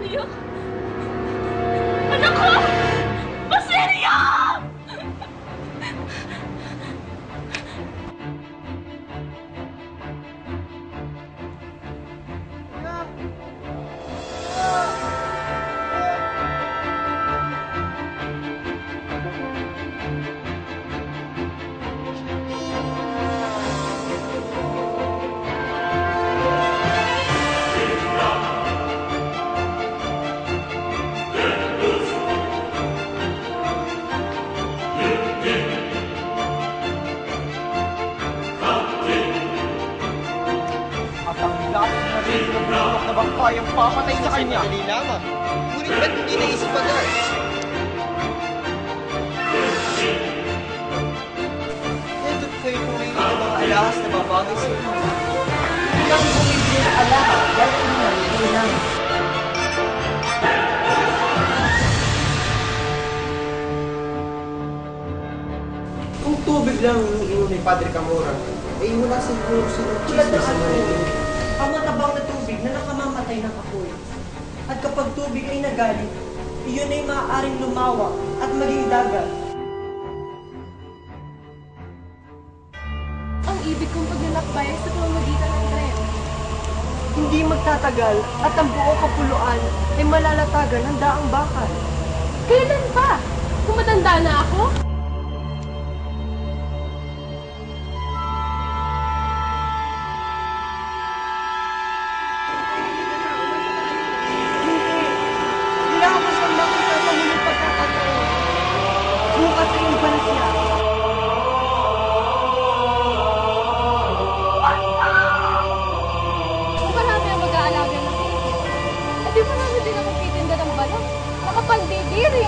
Basilio! Anak ko! Basilio! Na bang kayang papatay sa kanya? Madali lamang. Ngunit ba't hindi naisip agad? Ito't kayo pumili ng mga alahas na babagay sa inyo. Hindi kami bumibili ng alahas dahil ito narili lang. Kung tubig lang ang iniinom ni Padre Camora, ay wala siguro silang chismis sa mga Ang matabang na tubig na nakamamatay ng apoy. At kapag tubig ay nagalit, iyon ay maaaring lumawak at maging dagat. Ang ibig kong paglalakbay ay sa pamamagitan ng tren. Hindi magtatagal at ang buong kapuluan ay malalatagan ng daang bakal. Kailan pa? Kung matanda na ako? Hindi ako mas makita sa muling pagkakataon. Bukas ay iba na siya. Kung marami ang mag-aalaga ng ticket, at di marami din ako titinda ng balon. Nakapandidiri!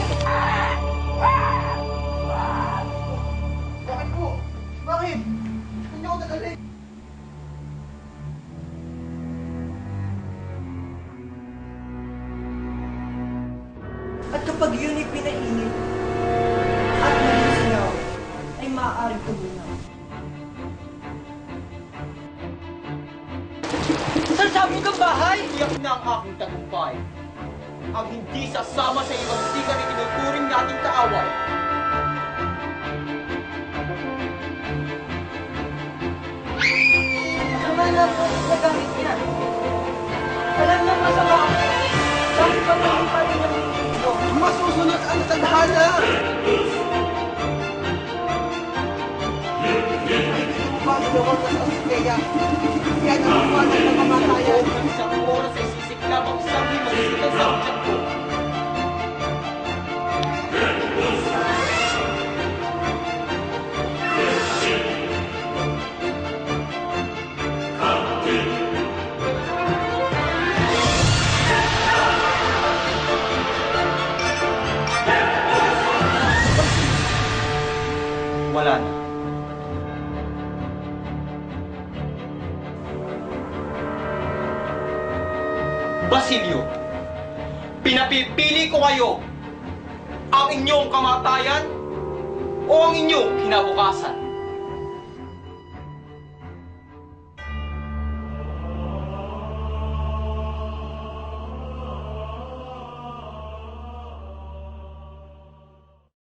Bakit po? Bakit? Hindi ako nagaling. At kapag yun ay pinainit at maging singaw, ay maaaring tumunaw. Sasabi kang bahay! Iyak na ang aking tagumpay. Ang hindi sasama sa ibang sikat ay tinuturing nating kaaway. Wala na po nagamit niya. Alam ng masama ako. Bakit pa maging pati ng ito? Masusunod ang tadhana! Pagdawag na sa Kaya, yan ang buwanag ng kamatayan. Isang oras ay sisiklab ang sabi magsisikal sa utak ko. Wala na. Basilio, pinapipili ko kayo ang inyong kamatayan o ang inyong kinabukasan.